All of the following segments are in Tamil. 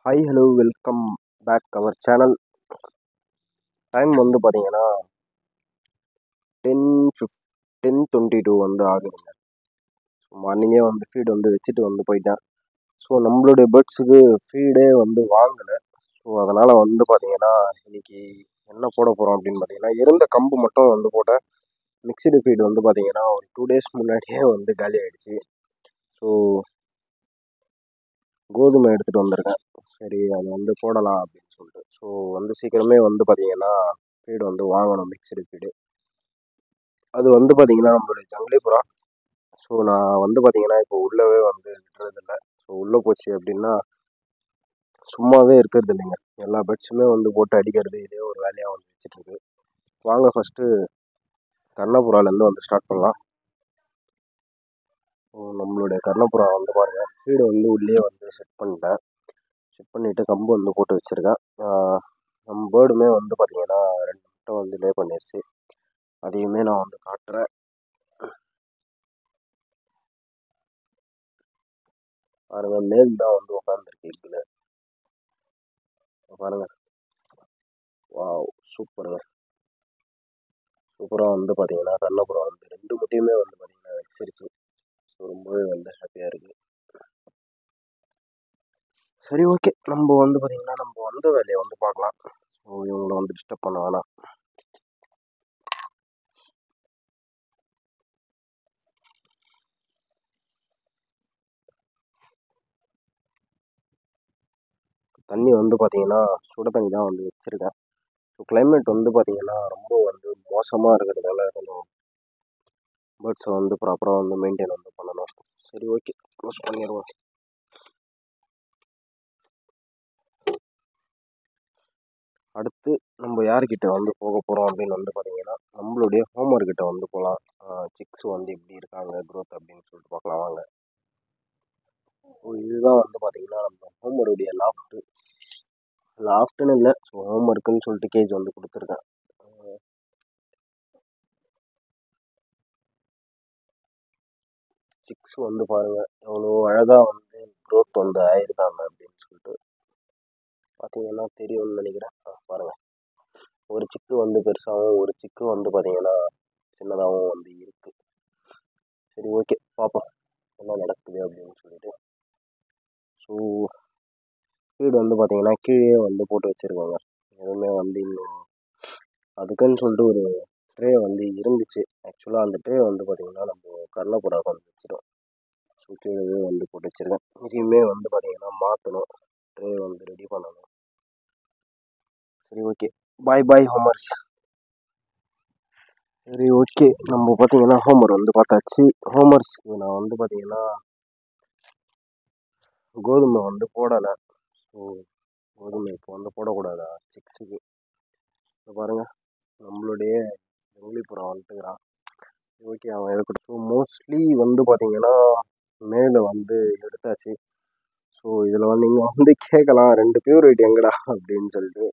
Hi hello welcome back our channel. Time வந்து பார்த்தீங்கன்னா 10:22 வந்து ஆகுதுங்க. மார்னிங்கே வந்து ஃபீட் வந்து வச்சுட்டு வந்து போயிட்டேன். ஸோ நம்மளுடைய பேர்ட்ஸுக்கு ஃபீடே வந்து வாங்கலை. ஸோ அதனால் வந்து பார்த்தீங்கன்னா இன்னைக்கு என்ன போட போகிறோம் அப்படின்னு பார்த்தீங்கன்னா இருந்த கம்பு மட்டும் வந்து போட்டேன். மிக்சடு ஃபீடு வந்து பார்த்தீங்கன்னா ஒரு 2 days முன்னாடியே வந்து காலி ஆகிடுச்சு. ஸோ கோதுமை எடுத்துகிட்டு வந்திருக்கேன். சரி அது வந்து போடலாம் அப்படின்னு சொல்லிட்டு. ஸோ வந்து சீக்கிரமே வந்து பார்த்தீங்கன்னா ஃபீடு வந்து வாங்கணும், மிக்சடு ஃபீடு. அது வந்து பார்த்தீங்கன்னா நம்மளுடைய ஜங்கிலி புறா. ஸோ நான் வந்து பார்த்தீங்கன்னா இப்போ உள்ளவே வந்து விடுறதில்ல. ஸோ உள்ளே போச்சு அப்படின்னா சும்மாவே இருக்கிறது இல்லைங்க. எல்லா பேர்ட்ஸுமே வந்து போட்டு அடிக்கிறது இதே ஒரு வேலையாக வந்து வச்சுட்ருக்கு. வாங்க ஃபஸ்ட்டு கர்ணப்புறாலேருந்து வந்து ஸ்டார்ட் பண்ணலாம். நம்மளுடைய கர்ணப்புறா வந்து பாருங்கள், ஃபீடு வந்து உள்ளே வந்து செட் பண்ணிட்டேன். செட் பண்ணிவிட்டு கம்பு வந்து போட்டு வச்சுருக்கேன். நம்ம பேர்டுமே வந்து பார்த்தீங்கன்னா 2 முட்டை வந்து லே பண்ணிடுச்சு. அதையுமே நான் வந்து காட்டுறேன். பாருங்கள், மேல் தான் வந்து உட்காந்துருக்கு எக்கில். பாருங்கள், வாவ் சூப்பருங்க. சூப்பராக வந்து பார்த்தீங்கன்னா கர்ணப்புறா வந்து 2 முட்டையுமே வந்து பார்த்தீங்கன்னா வச்சிருச்சு. ஸோ ரொம்பவே வந்து ஹாப்பியாக இருக்குது. சரி, ஓகே, நம்ம வந்து பார்த்தீங்கன்னா நம்ம வந்த வேலையை வந்து பார்க்கலாம். ஸோ இவங்கள வந்து டிஸ்டர்ப் பண்ண வேணாம். தண்ணி வந்து பார்த்தீங்கன்னா சுட தண்ணி தான் வந்து வச்சுருக்கேன். ஸோ கிளைமேட் வந்து பார்த்தீங்கன்னா ரொம்ப வந்து மோசமாக இருக்கிறதால கொஞ்சம் பேர்ட்ஸை வந்து ப்ராப்பராக வந்து மெயின்டைன் வந்து பண்ணணும். சரி, ஓகே, க்ளோஸ் பண்ணிடுவோம். அடுத்து நம்ம யார்கிட்ட வந்து போக போகிறோம் அப்படின்னு வந்து பார்த்தீங்கன்னா நம்மளுடைய ஹோம்ஒர்க்கிட்ட வந்து போகலாம். சிக்ஸ் வந்து எப்படி இருக்காங்க க்ரோத் அப்படின்னு சொல்லிட்டு பார்க்கலாம் வாங்க. இதுதான் வந்து பார்த்தீங்கன்னா நம்ம ஹோம்ஒர்க்குடைய லாஃப்ட்டுன்னு இல்லை, ஸோ ஹோம்ஒர்க்குன்னு சொல்லிட்டு கேஜ் வந்து கொடுத்துருக்கேன். சிக்ஸ் வந்து பாருங்கள் எவ்வளோ அழகாக வந்து க்ரோத் வந்து ஆயிருக்காங்க அப்படின்னு சொல்லிட்டு பார்த்தீங்கன்னா தெரியும்னு நினைக்கிறேன். பாருங்கள், ஒரு சிக்கு வந்து பெருசாகவும் ஒரு சிக்கு வந்து பார்த்தீங்கன்னா சின்னதாகவும் வந்து இருக்குது. சரி, ஓகே, பார்ப்போம் என்ன நடக்குது அப்படின்னு சொல்லிட்டு. ஸோ ஃபீடு வந்து பார்த்தீங்கன்னா கீழே வந்து போட்டு வச்சுருக்காங்க. எதுவுமே வந்து இன்னும் அதுக்குன்னு சொல்லிட்டு ஒரு ட்ரே வந்து இருந்துச்சு. ஆக்சுவலாக அந்த ட்ரே வந்து பார்த்தீங்கன்னா நம்ம கர்ணப்புறாவுக்கு வந்து வச்சிடும். ஸோ கீழே வந்து போட்டு வச்சுருக்கேன். இதையுமே வந்து பார்த்தீங்கன்னா மாற்றணும், ட்ரே வந்து ரெடி பண்ணணும். சரி, ஓகே, பாய் பாய் ஹோமர்ஸ். சரி, ஓகே, நம்ம பார்த்தீங்கன்னா ஹோம்ஒர்க் வந்து பார்த்தாச்சு. ஹோம்ஒர்க்ஸ்க்கு நான் வந்து பார்த்தீங்கன்னா கோதுமை வந்து போடலை. ஸோ கோதுமை இப்போ வந்து போடக்கூடாதா சிக்ஸுக்கு? இப்போ பாருங்கள், நம்மளுடைய ஜங்கிலிப்புறா வந்துட்டுக்கிறான். ஓகே, அவன் இருக்கட்டும். மோஸ்ட்லி வந்து பார்த்தீங்கன்னா மேலே வந்து எடுத்தாச்சு. ஸோ இதில் வந்து நீங்கள் வந்து கேட்கலாம் 2 பியூர் எங்கடா அப்படின்னு சொல்லிட்டு.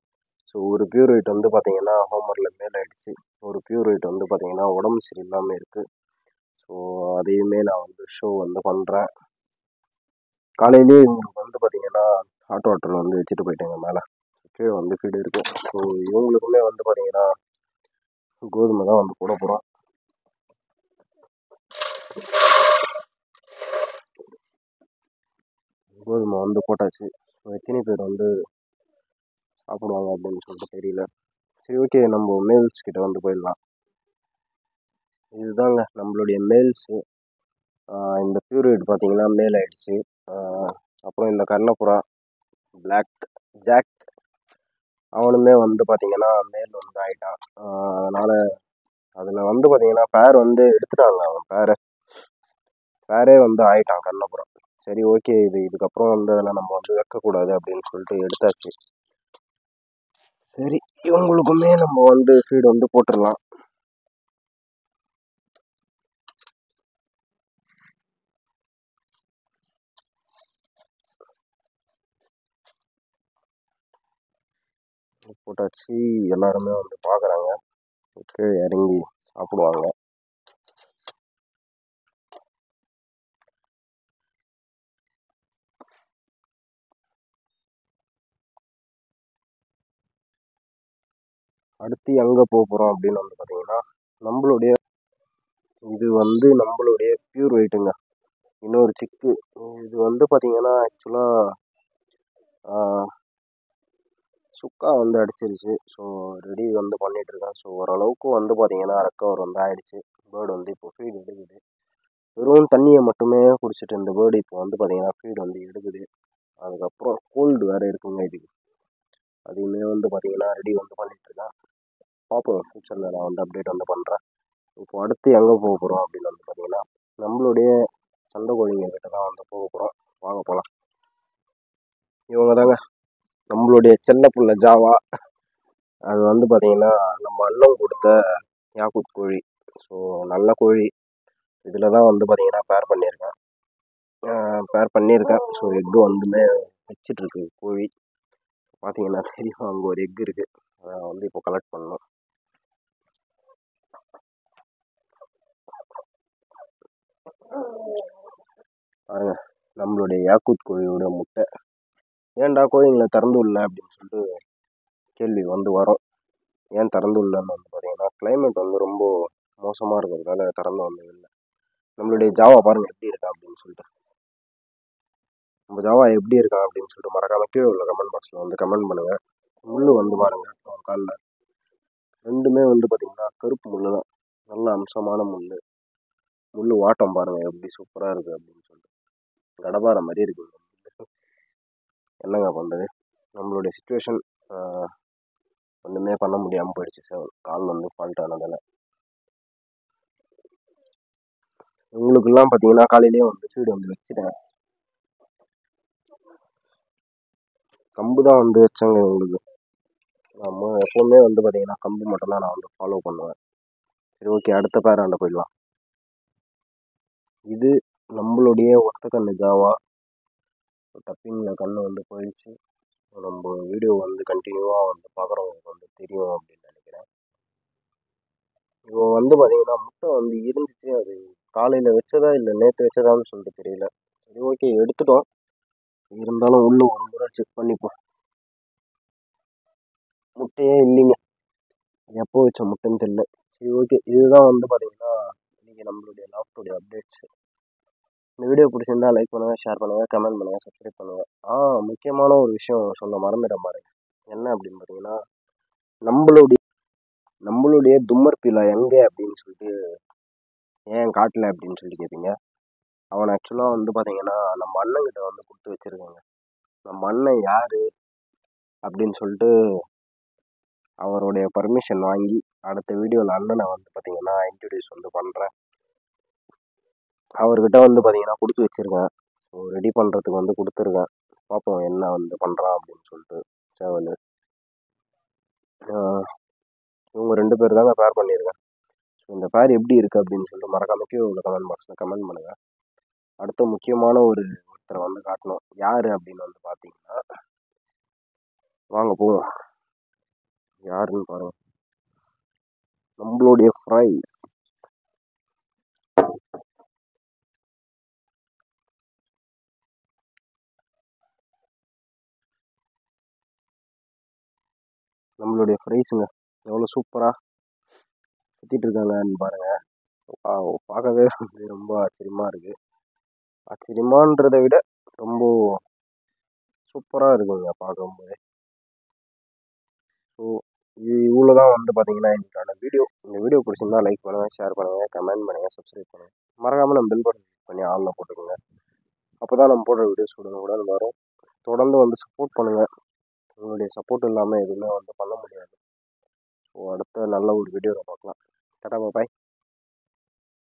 ஸோ ஒரு பியூர் வந்து பார்த்தீங்கன்னா ஹோம்ஒர்க்கில் மேலே ஆகிடுச்சு. ஒரு பியூர் வந்து பார்த்தீங்கன்னா உடம்பு சரியில்லாமல் இருக்குது. ஸோ அதையுமே நான் வந்து ஷோ வந்து பண்ணுறேன். காலையிலேயே இவங்களுக்கு வந்து பார்த்தீங்கன்னா ஹாட் வாட்டரில் வந்து வச்சுட்டு போயிட்டேங்க மேலே. கீழே வந்து ஃபீடு இருக்குது. ஸோ இவங்களுக்குமே வந்து பார்த்தீங்கன்னா கோதுமை தான் வந்து போட போகிறோம். கோதுமை வந்து போட்டாச்சு. எத்தனை பேர் வந்து சாப்பிடுவாங்க அப்படின்னு சொல்லிட்டு தெரியல. சரி, ஓகே, நம்ம மேல்ஸ் கிட்ட வந்து போயிடலாம். இதுதாங்க நம்மளுடைய மேல்ஸு. இந்த பியூரிட் பார்த்தீங்கன்னா மேல் ஆயிடுச்சு. அப்புறம் இந்த கர்ணப்புறா பிளாக் ஜாக் அவனுமே வந்து பார்த்தீங்கன்னா மேல் வந்து ஆகிட்டான். அதனால் அதில் வந்து பார்த்தீங்கன்னா பேர் வந்து எடுத்துட்டாங்க. அவன் பேரே வந்து ஆகிட்டான் கர்ணப்புறா. சரி, ஓகே, இதுக்கப்புறம் வந்து அதெல்லாம் நம்ம வந்து வைக்கக்கூடாது அப்படின்னு சொல்லிட்டு எடுத்தாச்சு. சரி, இவங்களுக்குமே நம்ம வந்து ஃபீடு வந்து போட்டுடலாம். போட்டாச்சு. எல்லாருமே வந்து பார்க்குறாங்க. ஓகே, இறங்கி சாப்பிடுவாங்க. அடுத்து எங்கே போகிறோம் அப்படின்னு வந்து பார்த்தீங்கன்னா, நம்மளுடைய இது வந்து நம்மளுடைய பியூர் ஒயிட்டுங்க. இன்னொரு சிக்கு இது வந்து பார்த்தீங்கன்னா ஆக்சுவலாக சுக்கா வந்து அடிச்சிருச்சு. ஸோ ரெடி வந்து பண்ணிகிட்ருக்கேன். ஸோ ஓரளவுக்கு வந்து பார்த்தீங்கன்னா ரெக்கவர் வந்து ஆகிடுச்சு. பேர்டு வந்து இப்போ ஃபீட் எடுக்குது. வெறும் தண்ணியை மட்டுமே குடிச்சிட்டு இருந்த பேர்டு இப்போ வந்து பார்த்தீங்கன்னா ஃபீட் வந்து எடுக்குது. அதுக்கப்புறம் கோல்டு வேறு இருக்குங்க இதுக்கு. அதையுமே வந்து பார்த்தீங்கன்னா ரெடி வந்து பண்ணிகிட்ருக்கேன். பார்ப்போம் ஃப்யூச்சரில் நான் வந்து அப்டேட் வந்து பண்ணுறேன். இப்போ அடுத்து எங்கே போக போகிறோம் அப்படின்னு வந்து பார்த்தீங்கன்னா, நம்மளுடைய சண்டை கோழிங்க கிட்ட தான் வந்து போக போகிறோம். வாங்க போகலாம். இவங்க தாங்க நம்மளுடைய செல்ல புள்ள ஜாவா. அது வந்து பார்த்தீங்கன்னா நம்ம அண்ணன் கொடுத்த யாக்கூத் கோழி. ஸோ நல்ல கோழி. இதில் தான் வந்து பார்த்தீங்கன்னா பேர் பண்ணியிருக்கேன். ஸோ எக்கு வந்துமே வச்சிட்ருக்கு கோழி. பார்த்தீங்கன்னா தெரியும், அங்கே ஒரு எக் இருக்குது. அதை வந்து இப்போ கலெக்ட் பண்ணணும். பாருங்க நம்மளுடைய யாக்கூத் கோழியோட முட்டை. ஏன்டா கோழிங்களை திறந்து விடல அப்படின்னு சொல்லிட்டு கேள்வி வந்து வரும். ஏன் திறந்து விடலன்னு வந்து பார்த்தீங்கன்னா, கிளைமேட் வந்து ரொம்ப மோசமாக இருக்கிறதுனால திறந்து வந்து இல்லை. நம்மளுடைய ஜாவா பாருங்கள் எப்படி இருக்கா அப்படின்னு சொல்லிட்டு. நம்ம ஜாவா எப்படி இருக்கா அப்படின்னு சொல்லிட்டு மறக்காம கீழே உள்ள கமெண்ட் பாக்ஸில் வந்து கமெண்ட் பண்ணுங்கள். முள் வந்து பாருங்கள் காலில் ரெண்டுமே வந்து பார்த்தீங்கன்னா கருப்பு முள் தான். நல்ல அம்சமான முள் வாட்டம் பாருங்கள் எப்படி சூப்பராக இருக்குது அப்படின்னு சொல்லிட்டு. கடபார மாதிரி இருக்குங்க. என்னங்க பண்ணுறது, நம்மளுடைய சுச்சுவேஷன் ஒன்றுமே பண்ண முடியாமல் போயிடுச்சு. சார் கால் வந்து ஃபால்ட் ஆனதில் உங்களுக்கெல்லாம் பார்த்தீங்கன்னா காலையிலேயே வந்து ஃபீடு வந்து வச்சுட்டேன். கம்பு தான் வந்து வச்சாங்க உங்களுக்கு. நம்ம எப்போவுமே வந்து பார்த்தீங்கன்னா கம்பு மட்டும்தான் நான் வந்து ஃபாலோ பண்ணுவேன். சரி ஓகே, அடுத்த பேராண்ட போயிடலாம். இது நம்மளுடைய ஒத்த கண்ணு ஜாவா. டப்பிங்கில் கண்ணு வந்து போயிடுச்சு. நம்ம வீடியோ வந்து கண்டினியூவாக வந்து பார்க்குறவங்களுக்கு வந்து தெரியும் அப்படின்னு நினைக்கிறேன். இப்போ வந்து பார்த்தீங்கன்னா முட்டை வந்து இருந்துச்சு. அது காலையில் வச்சதா இல்லை நேற்று வச்சதான்னு சொல்லிட்டு தெரியல. சரி ஓகே, எடுத்துட்டோம். இருந்தாலும் உள்ள ஒரு முறை செக் பண்ணிப்போம். முட்டையே இல்லைங்க, எப்போ வச்ச முட்டைன்னு தெரியல. சரி ஓகே, இதுதான் வந்து பார்த்தீங்கன்னா இன்றைக்கி நம்மளுடைய லாஃப்டோடைய அப்டேட்ஸ். இந்த வீடியோ பிடிச்சிருந்தா லைக் பண்ணுங்கள், ஷேர் பண்ணுங்கள், கமெண்ட் பண்ணுங்கள், சப்ஸ்கிரைப் பண்ணுங்கள். முக்கியமான ஒரு விஷயம் சொல்ல மறந்துட பாருங்க. என்ன அப்படின்னு பார்த்தீங்கன்னா, நம்மளுடைய தும்மர் பீலா எங்கே அப்படின்னு சொல்லிட்டு ஏன் காட்டல அப்படின்னு சொல்லிட்டு கேட்பீங்க. அவன் ஆக்சுவலாக வந்து பார்த்தீங்கன்னா நம்ம அண்ணன்கிட்ட வந்து கொடுத்து வச்சுருக்காங்க. நம்ம அண்ணன் யார் அப்படின்னு சொல்லிட்டு அவருடைய பர்மிஷன் வாங்கி அடுத்த வீடியோவில் அண்ணனை வந்து பார்த்தீங்கன்னா இன்ட்ரடியூஸ் வந்து பண்ணுறேன். அவர்கிட்ட வந்து பார்த்தீங்கன்னா கொடுத்து வச்சுருக்கேன். ஸோ ரெடி பண்ணுறதுக்கு வந்து கொடுத்துருக்கேன். பார்ப்போம் என்ன வந்து பண்ணுறான் அப்படின்னு சொல்லிட்டு. சேவல் இவங்க 2 பேர் தாங்க பேர் பண்ணியிருக்கேன். ஸோ இந்த பேர் எப்படி இருக்குது அப்படின்னு சொல்லிட்டு மறக்காம கீழே உள்ள கமெண்ட் பாக்ஸில் கமெண்ட் பண்ணுங்கள். அடுத்த முக்கியமான ஒருத்தரை வந்து காட்டணும். யார் அப்படின்னு வந்து பார்த்தீங்கன்னா, வாங்க போவோம். யாருன்னு பாருங்க, நம்மளுடைய ஃப்ரைஸ். நம்மளுடைய ஃப்ரைஸுங்க எவ்வளோ சூப்பராக சுற்றிட்டு இருக்காங்கன்னு பாருங்க. பார்க்கவே ரொம்ப ஆச்சரியமாக இருக்குது. ஆச்சரியமான்றதை விட ரொம்ப சூப்பராக இருக்குங்க பார்க்கும்போது. ஸோ இவ்வளோ தான் வந்து பார்த்தீங்கன்னா எனக்கான வீடியோ. இந்த வீடியோ பிடிச்சிருந்தா லைக் பண்ணுங்கள், ஷேர் பண்ணுங்கள், கமெண்ட் பண்ணுங்கள், சப்ஸ்கிரைப் பண்ணுங்கள். மறக்காமல் நம்ம பெல் பட்டன் கிளிக் பண்ணி ஆளில் போட்டுக்கோங்க. அப்போ தான் நம்ம போடுற வீடியோஸ் கூட வரும். தொடர்ந்து வந்து சப்போர்ட் பண்ணுங்கள். உங்களுடைய சப்போர்ட் இல்லாமல் எதுவுமே வந்து பண்ண முடியாது. ஸோ அடுத்த நல்ல ஒரு வீடியோவில் பார்க்கலாம். டாடா பாய்.